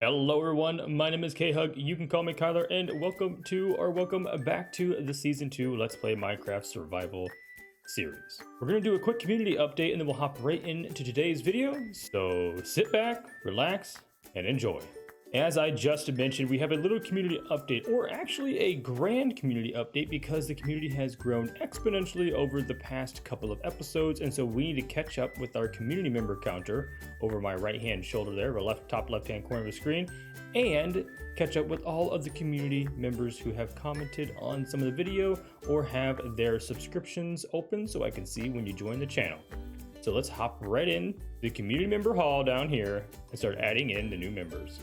Hello everyone, my name is K-Hug, you can call me Kyler, and welcome back to the Season 2 Let's Play Minecraft Survival series. We're going to do a quick community update and then we'll hop right into today's video, so sit back, relax, and enjoy. As I just mentioned, we have a little community update, or actually a grand community update, because the community has grown exponentially over the past couple of episodes, and so we need to catch up with our community member counter over my right hand shoulder there, or top left hand corner of the screen, and catch up with all of the community members who have commented on some of the video or have their subscriptions open so I can see when you join the channel. So let's hop right in the community member hall down here and start adding in the new members.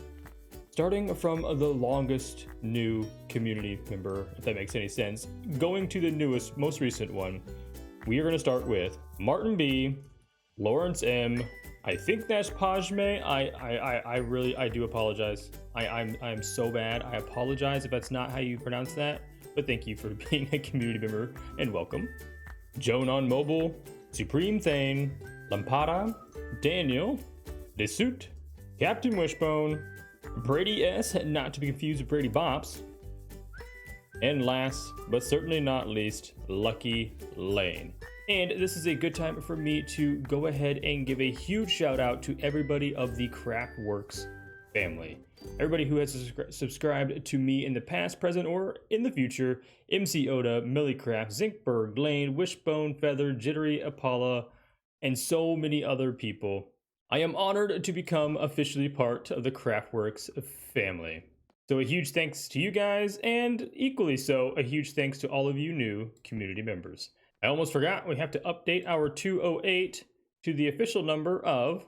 Starting from the longest new community member, if that makes any sense, going to the newest, most recent one, we are going to start with Martin B, Lawrence M, I think that's Pajme. I do apologize. I'm so bad. I apologize if that's not how you pronounce that, but thank you for being a community member and welcome. Joan on Mobile, Supreme Thane, Lampada, Daniel, Desut, Captain Wishbone, Brady S, not to be confused with Brady Bops, and last but certainly not least, Lucky Lane. And this is a good time for me to go ahead and give a huge shout out to everybody of the Craftworks family. Everybody who has subscribed to me in the past, present, or in the future: MC Oda, Millicraft, Zinkberg, Lane, Wishbone, Feather, Jittery, Apollo, and so many other people. I am honored to become officially part of the Craftworks family. So a huge thanks to you guys, and equally so, a huge thanks to all of you new community members. I almost forgot, we have to update our 208 to the official number of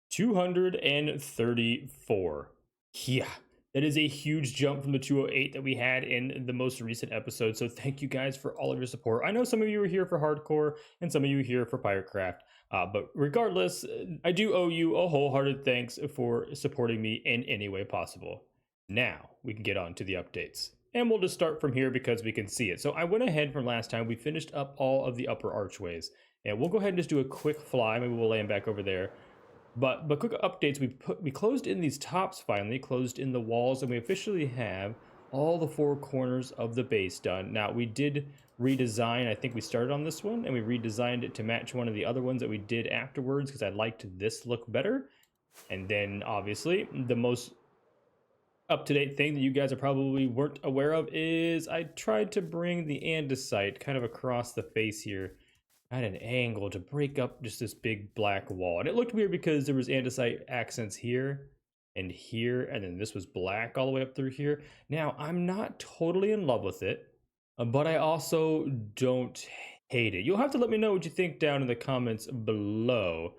234. Yeah, that is a huge jump from the 208 that we had in the most recent episode. So thank you guys for all of your support. I know some of you are here for hardcore and some of you are here for Piratecraft. But regardless, I do owe you a wholehearted thanks for supporting me in any way possible. Now we can get on to the updates. And we'll just start from here because we can see it. So I went ahead from last time. We finished up all of the upper archways. And we'll go ahead and just do a quick fly. Maybe we'll land back over there. But quick updates. We closed in these tops finally, closed in the walls, and we officially have all the four corners of the base done. Now we did redesign, I think we started on this one and we redesigned it to match one of the other ones that we did afterwards because I liked this look better. And then obviously the most up-to-date thing that you guys are probably weren't aware of is I tried to bring the andesite kind of across the face here at an angle to break up just this big black wall. And it looked weird because there was andesite accents here, and then this was black all the way up through here. Now I'm not totally in love with it, but I also don't hate it. You'll have to let me know what you think down in the comments below.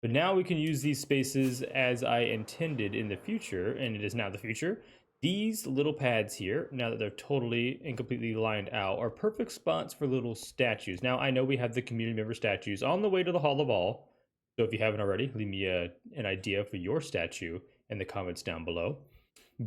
But now we can use these spaces as I intended in the future, and it is now the future. These little pads here, now that they're totally and completely lined out, are perfect spots for little statues. Now I know we have the community member statues on the way to the Hall of All. So if you haven't already, leave me an idea for your statue in the comments down below.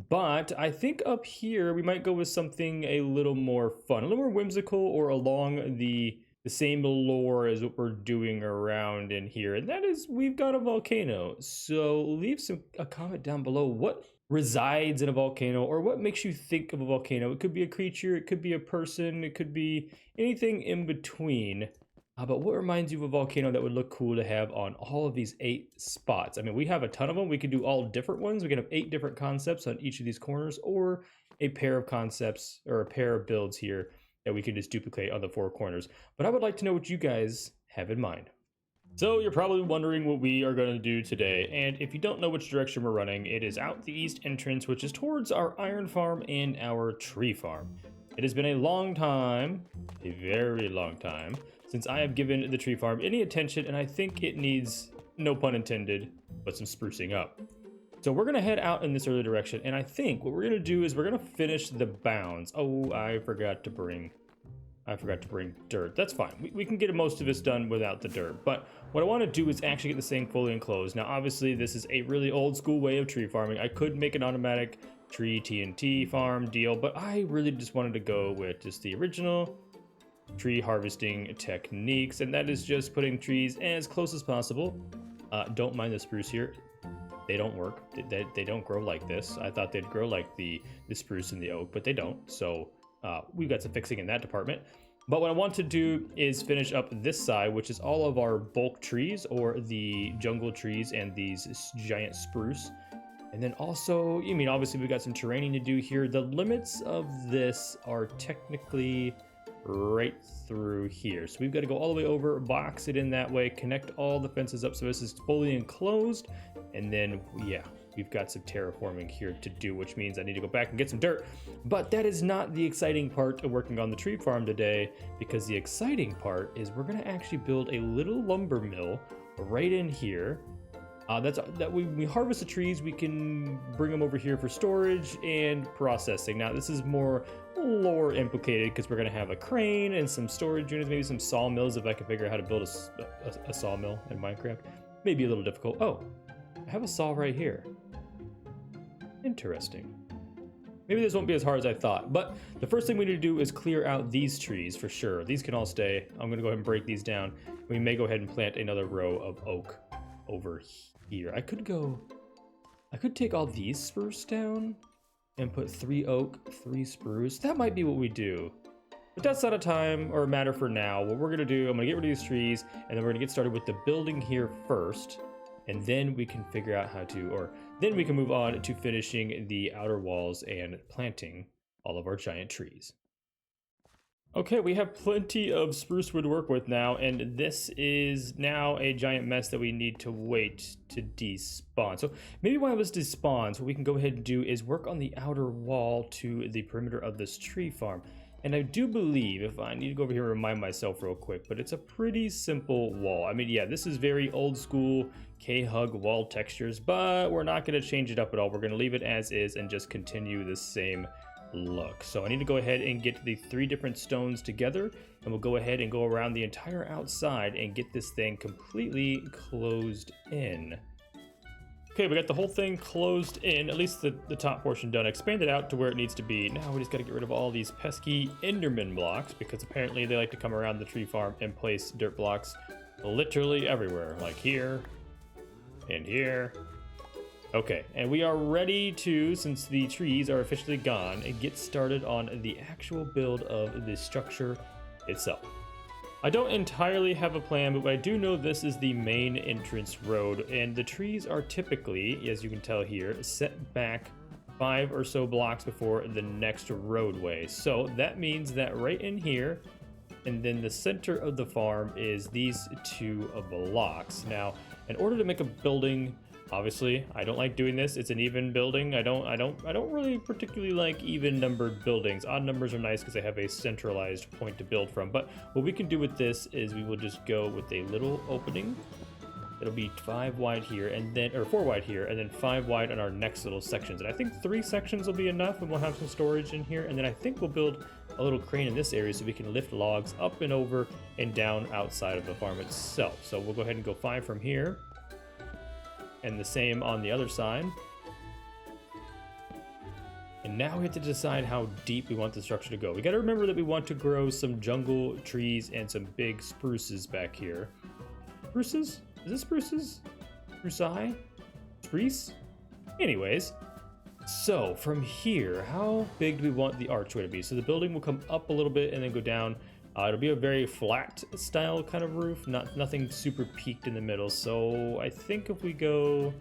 But I think up here we might go with something a little more fun, a little more whimsical, or along the same lore as what we're doing around in here. And that is, we've got a volcano. So leave a comment down below what resides in a volcano, or what makes you think of a volcano. It could be a creature, it could be a person, it could be anything in between. But what reminds you of a volcano that would look cool to have on all of these 8 spots? I mean, we have a ton of them. We could do all different ones. We can have 8 different concepts on each of these corners, or a pair of concepts or a pair of builds here that we can just duplicate on the 4 corners. But I would like to know what you guys have in mind. So you're probably wondering what we are going to do today. And if you don't know which direction we're running, it is out the east entrance, which is towards our iron farm and our tree farm. It has been a long time, a very long time, since I have given the tree farm any attention, and I think it needs, no pun intended, but some sprucing up. So we're gonna head out in this early direction, and I think what we're gonna do is we're gonna finish the bounds. Oh, I forgot to bring dirt. That's fine. We can get most of this done without the dirt, but what I want to do is actually get this thing fully enclosed. Now, obviously, this is a really old school way of tree farming. I could make an automatic tree TNT farm deal, but I really just wanted to go with just the original tree harvesting techniques, and that is just putting trees as close as possible. Don't mind the spruce here. They don't work. They don't grow like this. I thought they'd grow like the spruce and the oak, but they don't. So we've got some fixing in that department. But what I want to do is finish up this side, which is all of our bulk trees or the jungle trees and these giant spruce. And then also, I mean, obviously we've got some terraining to do here. The limits of this are technically right through here. So we've got to go all the way over, box it in that way, connect all the fences up so this is fully enclosed. And then, yeah, we've got some terraforming here to do, which means I need to go back and get some dirt. But that is not the exciting part of working on the tree farm today, because the exciting part is we're going to actually build a little lumber mill right in here. We harvest the trees, we can bring them over here for storage and processing. Now this is more lore implicated because we're going to have a crane and some storage units, maybe some sawmills if I can figure out how to build a sawmill in Minecraft. Maybe a little difficult. Oh, I have a saw right here. Interesting. Maybe this won't be as hard as I thought, but the first thing we need to do is clear out these trees for sure. These can all stay. I'm going to go ahead and break these down. We may go ahead and plant another row of oak over here. I could take all these spruce down and put 3 oak, 3 spruce. That might be what we do. But that's not a time or a matter for now. What we're gonna do, I'm gonna get rid of these trees, and then we're gonna get started with the building here first, and then we can figure out how to, or then we can move on to finishing the outer walls and planting all of our giant trees. Okay, we have plenty of spruce wood to work with now, and this is now a giant mess that we need to wait to despawn. So maybe while this despawns, what we can go ahead and do is work on the outer wall to the perimeter of this tree farm. And I do believe, if I need to go over here and remind myself real quick, but it's a pretty simple wall. I mean, yeah, this is very old school K-hug wall textures, but we're not going to change it up at all. We're going to leave it as is and just continue the same look. So I need to go ahead and get the 3 different stones together, and we'll go ahead and go around the entire outside and get this thing completely closed in. Okay, we got the whole thing closed in, at least the top portion done. Expand it out to where it needs to be. Now we just got to get rid of all these pesky Enderman blocks, because apparently they like to come around the tree farm and place dirt blocks literally everywhere, like here and here. Okay, and we are ready to, since the trees are officially gone, get started on the actual build of the structure itself. I don't entirely have a plan, but I do know this is the main entrance road, and the trees are typically, as you can tell here, set back 5 or so blocks before the next roadway. So that means that right in here, and then the center of the farm is these 2 blocks. Now, in order to make a building, obviously, I don't like doing this. It's an even building. I don't really particularly like even numbered buildings. Odd numbers are nice because they have a centralized point to build from. But what we can do with this is we will just go with a little opening. It'll be 5 wide here, and then, or 4 wide here, and then 5 wide on our next little sections. And I think 3 sections will be enough, and we'll have some storage in here. And then I think we'll build a little crane in this area so we can lift logs up and over and down outside of the farm itself. So we'll go ahead and go 5 from here. And the same on the other side. And now we have to decide how deep we want the structure to go. We got to remember that we want to grow some jungle trees and some big spruces back here. Spruces? Is this spruces? Sprucei? Spruce? Anyways, so from here, how big do we want the archway to be? So the building will come up a little bit and then go down. It'll be a very flat style kind of roof, nothing super peaked in the middle. So I think if we go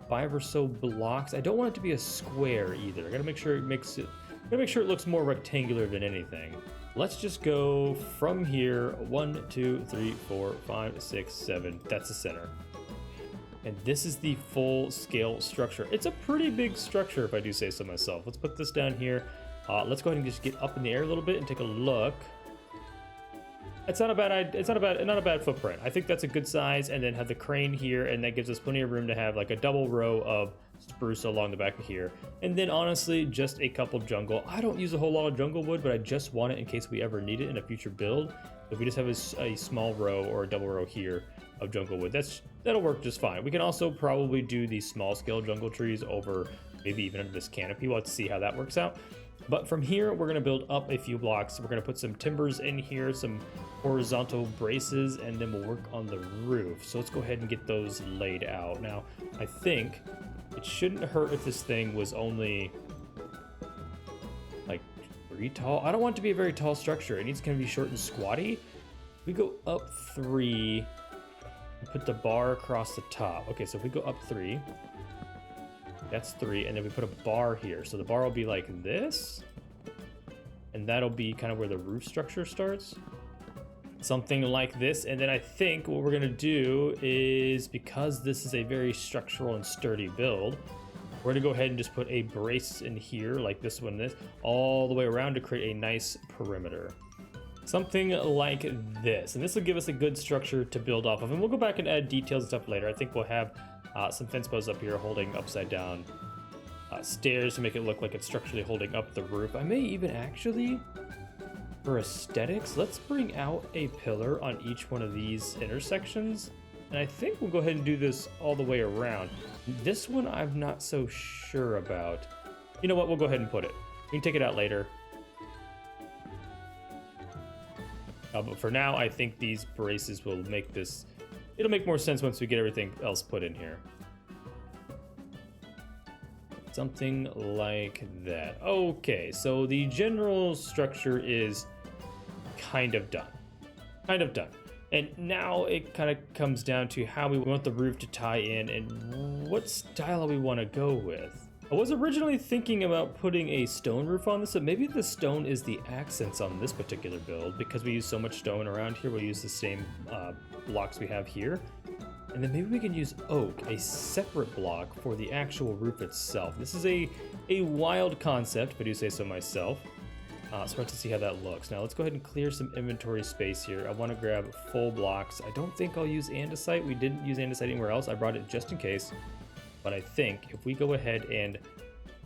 5 or so blocks, I don't want it to be a square either. I gotta make sure it looks more rectangular than anything. Let's just go from here, 1, 2, 3, 4, 5, 6, 7. That's the center. And this is the full scale structure. It's a pretty big structure if I do say so myself. Let's put this down here. Let's go ahead and just get up in the air a little bit and take a look. It's not a bad footprint. I think that's a good size, and then have the crane here, and that gives us plenty of room to have like a double row of spruce along the back of here. And then honestly, just a couple jungle. I don't use a whole lot of jungle wood, but I just want it in case we ever need it in a future build. If we just have a small row or a double row here, of jungle wood. That'll work just fine. We can also probably do these small scale jungle trees over maybe even under this canopy. We'll have to see how that works out. But from here, we're going to build up a few blocks. We're going to put some timbers in here, some horizontal braces, and then we'll work on the roof. So let's go ahead and get those laid out. Now, I think it shouldn't hurt if this thing was only like 3 tall. I don't want it to be a very tall structure. It needs to kind of be short and squatty. We go up 3 and put the bar across the top. Okay, so if we go up 3, that's 3, and then we put a bar here. So the bar will be like this, and that'll be kind of where the roof structure starts. Something like this. And then I think what we're gonna do is, because this is a very structural and sturdy build, we're gonna go ahead and just put a brace in here, like this one, this, all the way around to create a nice perimeter. Something like this. And this will give us a good structure to build off of. And we'll go back and add details and stuff later. I think we'll have some fence posts up here holding upside down stairs to make it look like it's structurally holding up the roof. I may even actually, for aesthetics, let's bring out a pillar on each one of these intersections. And I think we'll go ahead and do this all the way around. This one I'm not so sure about. You know what? We'll go ahead and put it. We can take it out later. But for now, I think these braces will make this... It'll make more sense once we get everything else put in here. Something like that. Okay, so the general structure is kind of done. Kind of done. And now it kind of comes down to how we want the roof to tie in and what style we want to go with. I was originally thinking about putting a stone roof on this, but maybe the stone is the accents on this particular build. Because we use so much stone around here, we'll use the same blocks we have here. And then maybe we can use oak, a separate block for the actual roof itself. This is a wild concept, if I do say so myself. So we'll have to see how that looks. Now let's go ahead and clear some inventory space here. I want to grab full blocks. I don't think I'll use andesite. We didn't use andesite anywhere else. I brought it just in case. But I think if we go ahead and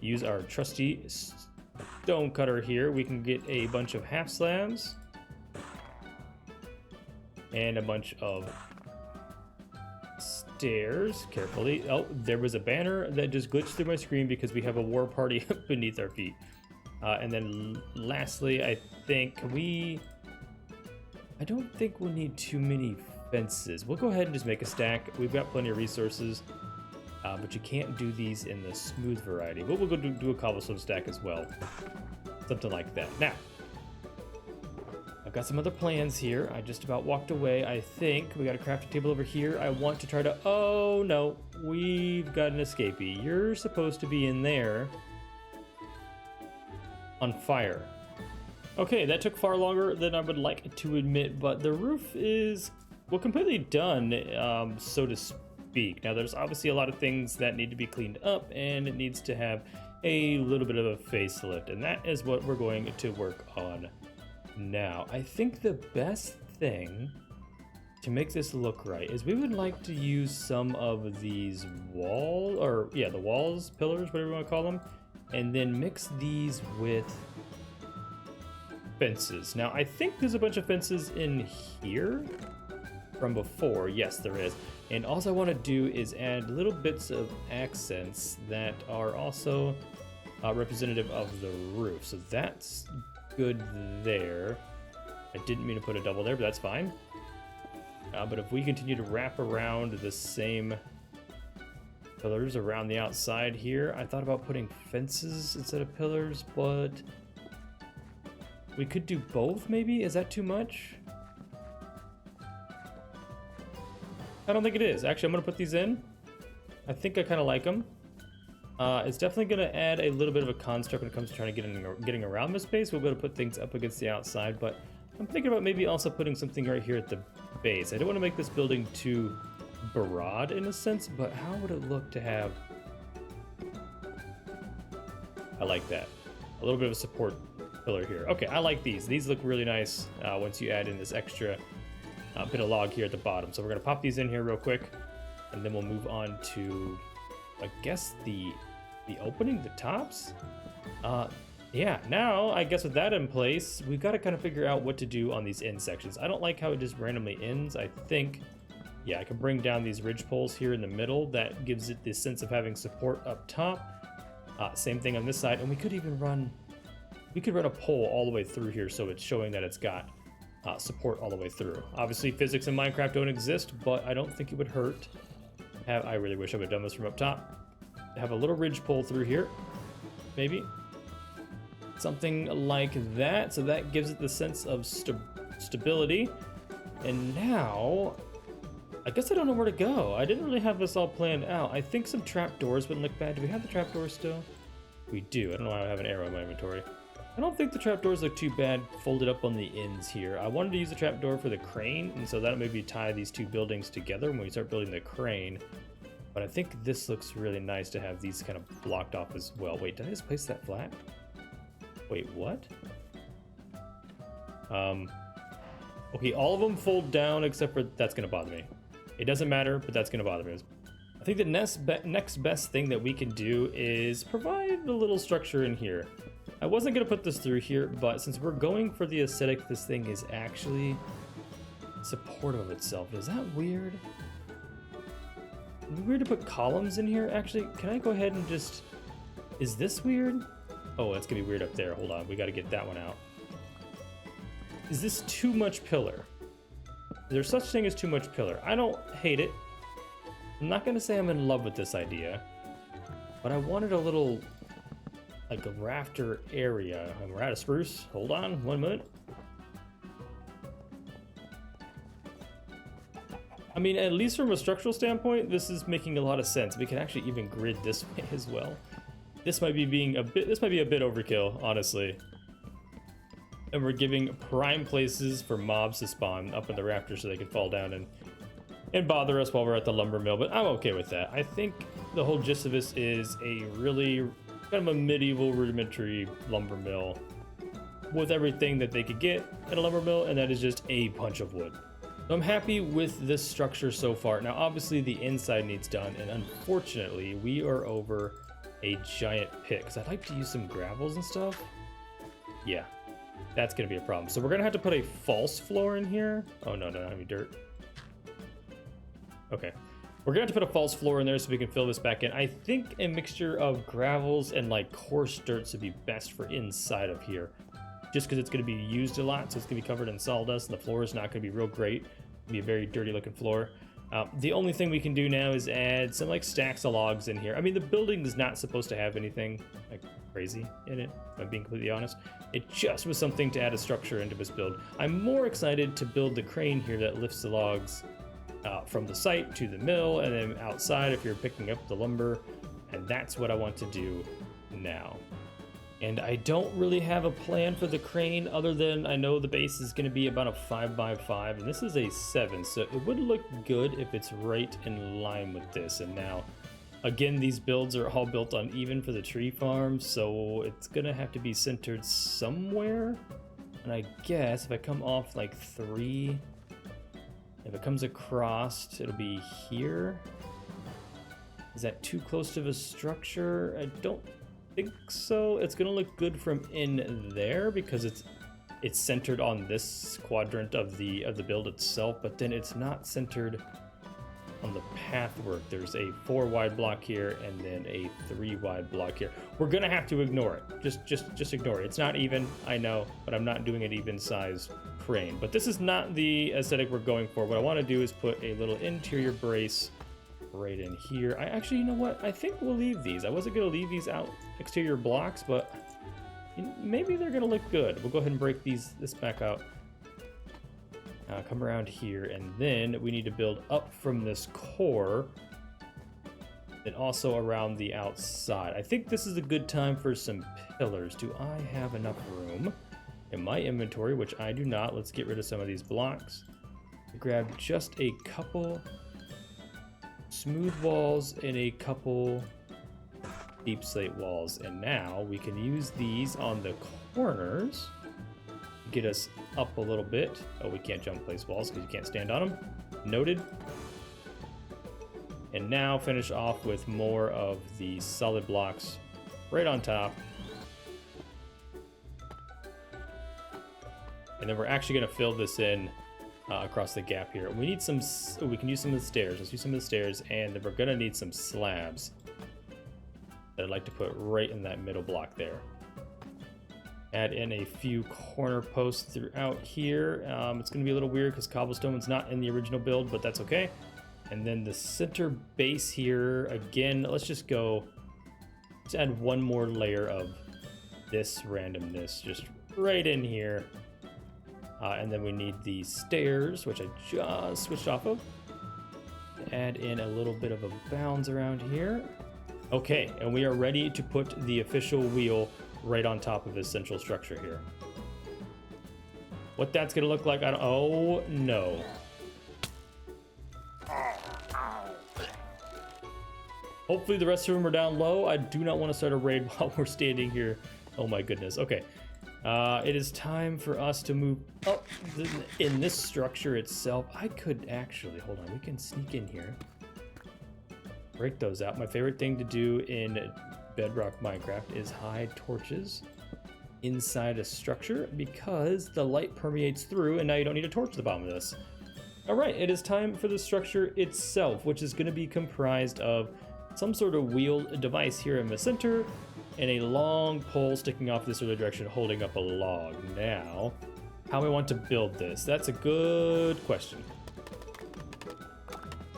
use our trusty stone cutter here, we can get a bunch of half slabs and a bunch of stairs. Carefully. Oh, there was a banner that just glitched through my screen because we have a war party beneath our feet. And then lastly, I think I don't think we'll need too many fences. We'll go ahead and just make a stack. We've got plenty of resources. But you can't do these in the smooth variety. But we'll go do a cobblestone stack as well. Something like that. Now, I've got some other plans here. I just about walked away. I think we got a crafting table over here. I want to try to... Oh, no. We've got an escapee. You're supposed to be in there on fire. Okay, that took far longer than I would like to admit, but the roof is, well, completely done, so to speak. Now, there's obviously a lot of things that need to be cleaned up, and it needs to have a little bit of a facelift, and that is what we're going to work on now. I think the best thing to make this look right is we would like to use some of these the walls, pillars, whatever you want to call them, and then mix these with fences. Now, I think there's a bunch of fences in here from before. Yes, there is. And all I want to do is add little bits of accents that are also representative of the roof. So that's good there. I didn't mean to put a double there, but that's fine. But if we continue to wrap around the same pillars around the outside here, I thought about putting fences instead of pillars, but we could do both maybe? Is that too much? I don't think it is. Actually, I'm going to put these in. I think I kind of like them. It's definitely going to add a little bit of a construct when it comes to trying to getting around this space. We'll be able to put things up against the outside, but I'm thinking about maybe also putting something right here at the base. I don't want to make this building too broad in a sense, but how would it look to have... I like that. A little bit of a support pillar here. Okay, I like these. These look really nice once you add in this extra bit of log here at the bottom. So we're going to pop these in here real quick, and then we'll move on to, I guess, the opening, the tops. Yeah, now I guess with that in place, we've got to kind of figure out what to do on these end sections. I don't like how it just randomly ends. I think Yeah, I can bring down these ridge poles here in the middle. That gives it this sense of having support up top. Same thing on this side, and we could run a pole all the way through here, so it's showing that it's got support all the way through. Obviously, physics in Minecraft don't exist, but I don't think it would hurt. I really wish I would have done this from up top. Have a little ridge pole through here, maybe something like that. So that gives it the sense of stability. And now, I guess I don't know where to go. I didn't really have this all planned out. I think some trapdoors wouldn't look bad. Do we have the trapdoors still? We do. I don't know why I have an arrow in my inventory. I don't think the trapdoors look too bad folded up on the ends here. I wanted to use the trapdoor for the crane, and so that'll maybe tie these two buildings together when we start building the crane. But I think this looks really nice to have these kind of blocked off as well. Wait, did I just place that flat? Wait, what? Okay, all of them fold down except for that's gonna bother me. It doesn't matter, but that's gonna bother me. I think the next best thing that we can do is provide a little structure in here. I wasn't gonna put this through here, but since we're going for the aesthetic, this thing is actually supportive of itself. Is that weird? It'd be weird to put columns in here. Actually, can I go ahead and just... Is this weird? Oh, that's gonna be weird up there. Hold on, we gotta get that one out. Is this too much pillar? Is there such thing as too much pillar? I don't hate it. I'm not gonna say I'm in love with this idea, but I wanted a little, like a rafter area. And we're out of spruce. Hold on, 1 minute. I mean, at least from a structural standpoint, this is making a lot of sense. We can actually even grid this way as well. This might be a bit overkill, honestly. And we're giving prime places for mobs to spawn up in the rafters so they can fall down and bother us while we're at the lumber mill, but I'm okay with that. I think the whole gist of this is a really kind of a medieval rudimentary lumber mill with everything that they could get at a lumber mill, and that is just a bunch of wood. So I'm happy with this structure so far. Now, obviously the inside needs done, and unfortunately we are over a giant pit, because I'd like to use some gravels and stuff. Yeah, that's gonna be a problem. So we're gonna have to put a false floor in here. Oh no, not any dirt. Okay, we're gonna have to put a false floor in there so we can fill this back in. I think a mixture of gravels and like coarse dirt would be best for inside of here, just because it's gonna be used a lot, so it's gonna be covered in sawdust, and the floor is not gonna be real great. It'll be a very dirty looking floor. The only thing we can do now is add some like stacks of logs in here. I mean, the building is not supposed to have anything like crazy in it, if I'm being completely honest. It just was something to add a structure into this build. I'm more excited to build the crane here that lifts the logs from the site to the mill, and then outside if you're picking up the lumber, and that's what I want to do now. And I don't really have a plan for the crane other than I know the base is going to be about a 5x5, and this is a 7, so it would look good if it's right in line with this. And now, again, these builds are all built uneven for the tree farm, so it's going to have to be centered somewhere. And I guess if I come off like 3, if it comes across, it'll be here. Is that too close to the structure? I don't think so. It's gonna look good from in there because it's centered on this quadrant of the build itself, but then it's not centered on the path work. There's a 4 wide block here and then a 3 wide block here. We're gonna have to ignore it. Just ignore it. It's not even, I know, but I'm not doing an even size crane. But this is not the aesthetic we're going for. What I want to do is put a little interior brace right in here. I actually, you know what? I think we'll leave these. I wasn't gonna leave these out exterior blocks, but maybe they're gonna look good. We'll go ahead and break this back out. Come around here, and then we need to build up from this core and also around the outside. I think this is a good time for some pillars. Do I have enough room in my inventory? Which I do not. Let's get rid of some of these blocks. Grab just a couple smooth walls and a couple deep slate walls, and now we can use these on the corners to get us up a little bit. Oh, we can't jump place walls because you can't stand on them. Noted. And now finish off with more of the solid blocks right on top. And then we're actually going to fill this in across the gap here. We need some, we can use some of the stairs. Let's use some of the stairs, and then we're gonna need some slabs that I'd like to put right in that middle block there. Add in a few corner posts throughout here. It's gonna be a little weird because cobblestone's not in the original build, but that's okay. And then the center base here, again, let's add one more layer of this randomness just right in here. And then we need the stairs, which I just switched off of. Add in a little bit of a bounds around here. Okay, and we are ready to put the official wheel right on top of this central structure here. What that's gonna look like, oh no. Hopefully the rest of them are down low. I do not want to start a raid while we're standing here. Oh my goodness. Okay. It is time for us to move up in this structure itself. I could actually, hold on, we can sneak in here. Break those out. My favorite thing to do in Bedrock Minecraft is hide torches inside a structure because the light permeates through and now you don't need a torch at the bottom of this. All right, it is time for the structure itself, which is going to be comprised of some sort of wheeled device here in the center and a long pole sticking off this other direction holding up a log. Now, how we want to build this? That's a good question.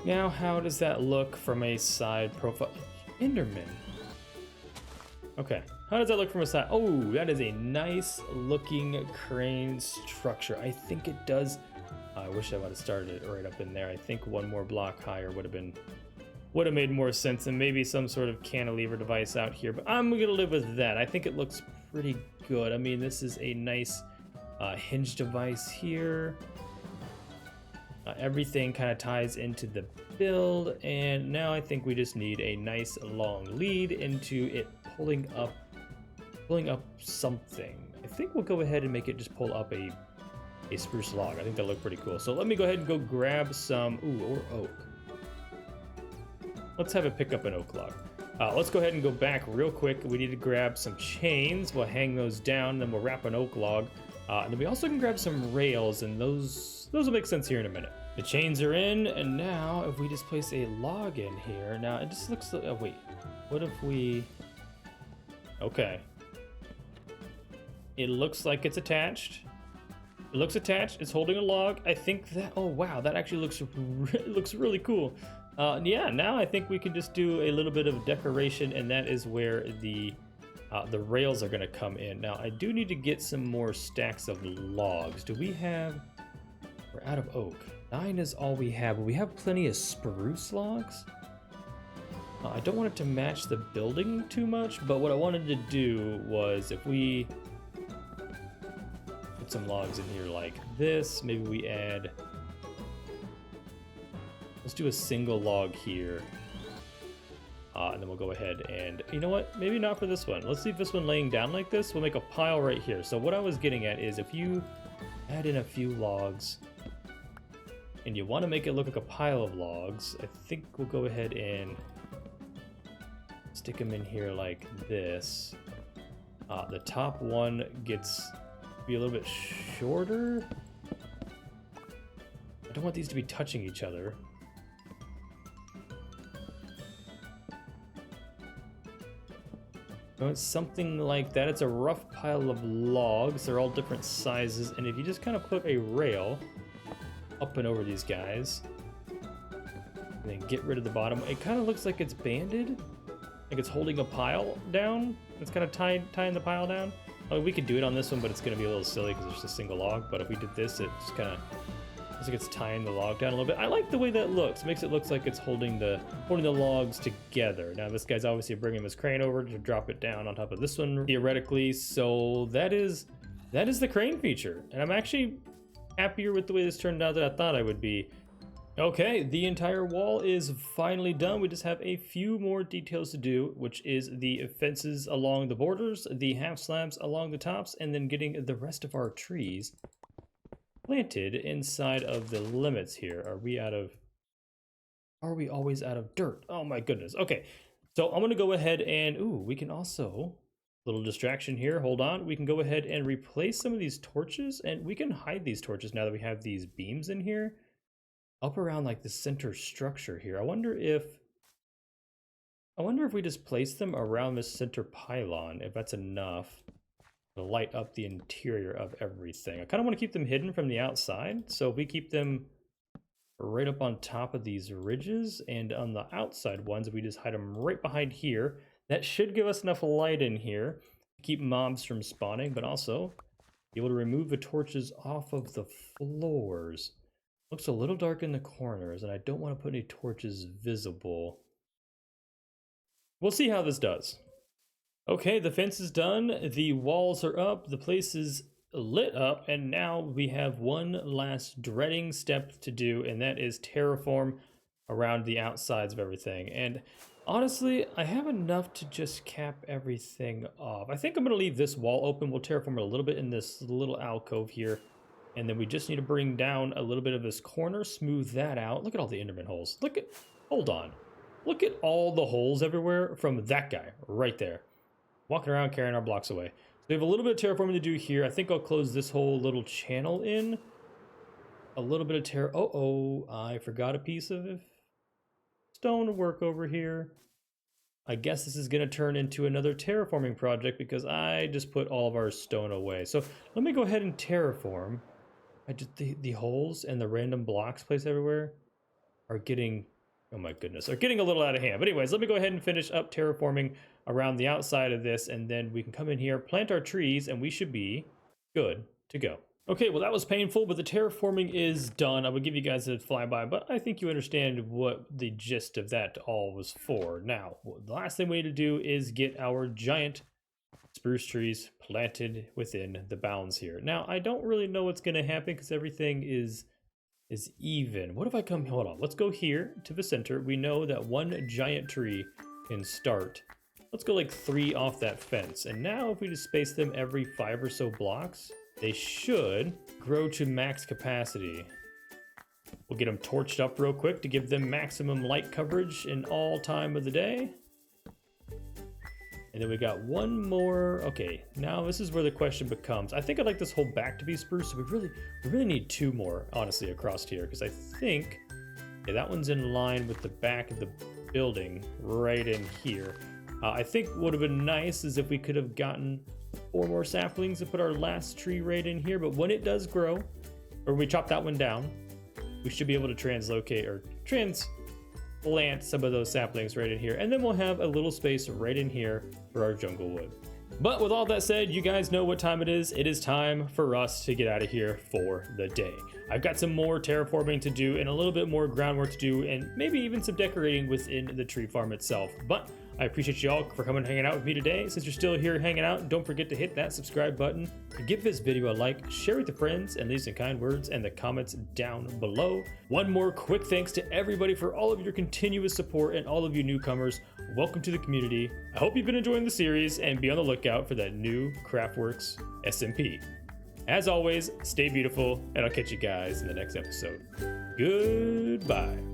Now, how does that look from a side profile? Enderman. Okay, how does that look from a side? Oh, that is a nice looking crane structure. I think it does. I wish I would have started it right up in there. I think one more block higher would have made more sense, and maybe some sort of cantilever device out here, but I'm gonna live with that. I think it looks pretty good. I mean, this is a nice hinge device here. Everything kind of ties into the build, and now I think we just need a nice long lead into it pulling up something. I think we'll go ahead and make it just pull up a spruce log. I think that'll look pretty cool. So let me go ahead and go grab some, or oak. Let's have it pick up an oak log. Let's go ahead and go back real quick. We need to grab some chains. We'll hang those down, then we'll wrap an oak log. And then we also can grab some rails, and those will make sense here in a minute. The chains are in, and now if we just place a log in here, now it just looks like, oh wait, what if we, okay. It looks like it's attached. It looks attached, it's holding a log. I think that, oh wow, that actually looks really cool. Yeah, now I think we can just do a little bit of decoration, and that is where the rails are gonna come in. Now, I do need to get some more stacks of logs. Do we have, we're out of oak. 9 is all we have, but we have plenty of spruce logs. I don't want it to match the building too much, but what I wanted to do was if we put some logs in here like this, maybe we add, let's do a single log here. And then we'll go ahead and, you know what, maybe not for this one. Let's see if this one laying down like this, we'll make a pile right here. So what I was getting at is if you add in a few logs and you want to make it look like a pile of logs, I think we'll go ahead and stick them in here like this. The top one gets to be a little bit shorter. I don't want these to be touching each other. It's something like that. It's a rough pile of logs. They're all different sizes, and if you just kind of put a rail up and over these guys and then get rid of the bottom, it kind of looks like it's banded, like it's holding a pile down. It's kind of tying the pile down. I mean, we could do it on this one, but it's going to be a little silly because it's just a single log. But if we did this, it just kind of looks like it's tying the log down a little bit. I like the way that looks. It makes it look like it's holding the logs together. Now this guy's obviously bringing this crane over to drop it down on top of this one theoretically. So that is the crane feature, and I'm actually happier with the way this turned out than I thought I would be. Okay, the entire wall is finally done. We just have a few more details to do, which is the fences along the borders, the half slabs along the tops, and then getting the rest of our trees planted inside of the limits here. Are we always out of dirt? Oh my goodness. Okay, so I'm gonna go ahead and, ooh, we can also Little distraction here. Hold on. We can go ahead and replace some of these torches, and we can hide these torches now that we have these beams in here up around like the center structure here. I wonder if we just place them around this center pylon, if that's enough to light up the interior of everything. I kind of want to keep them hidden from the outside, so if we keep them right up on top of these ridges, and on the outside ones we just hide them right behind here, that should give us enough light in here to keep mobs from spawning, but also be able to remove the torches off of the floors. Looks a little dark in the corners, and I don't want to put any torches visible. We'll see how this does. Okay, the fence is done, the walls are up, the place is lit up, and now we have one last dreading step to do, and that is terraform around the outsides of everything. And honestly, I have enough to just cap everything off. I think I'm going to leave this wall open. We'll terraform it a little bit in this little alcove here, and then we just need to bring down a little bit of this corner, smooth that out. Look at all the Enderman holes. Hold on. Look at all the holes everywhere from that guy right there. Walking around carrying our blocks away. So we have a little bit of terraforming to do here. I think I'll close this whole little channel in. A little bit of I forgot a piece of stone work over here. I guess this is going to turn into another terraforming project because I just put all of our stone away. So let me go ahead and terraform. The holes and the random blocks placed everywhere are getting, oh my goodness, are getting a little out of hand. But anyways, let me go ahead and finish up terraforming around the outside of this, and then we can come in here, plant our trees, and we should be good to go. Okay, well that was painful, but the terraforming is done. I would give you guys a flyby, but I think you understand what the gist of that all was for. Now, the last thing we need to do is get our giant spruce trees planted within the bounds here. Now, I don't really know what's going to happen because everything is even. What if I come, hold on, let's go here to the center. We know that one giant tree can start. Let's go like 3 off that fence. And now if we just space them every 5 or so blocks, they should grow to max capacity. We'll get them torched up real quick to give them maximum light coverage in all time of the day. And then we got one more. Okay, now this is where the question becomes, I think I'd like this whole back to be spruce, so we really need 2 more, honestly, across here, because I think, yeah, that one's in line with the back of the building right in here. I think what would have been nice is if we could have gotten 4 more saplings to put our last tree right in here, but when it does grow, or we chop that one down, we should be able to translocate or transplant some of those saplings right in here, and then we'll have a little space right in here for our jungle wood. But with all that said, you guys know what time it is. It is time for us to get out of here for the day. I've got some more terraforming to do and a little bit more groundwork to do, and maybe even some decorating within the tree farm itself. But I appreciate you all for coming and hanging out with me today. Since you're still here hanging out, don't forget to hit that subscribe button, give this video a like, share with your friends, and leave some kind words in the comments down below. One more quick thanks to everybody for all of your continuous support, and all of you newcomers, welcome to the community. I hope you've been enjoying the series, and be on the lookout for that new Craftworks SMP. As always, stay beautiful, and I'll catch you guys in the next episode. Goodbye.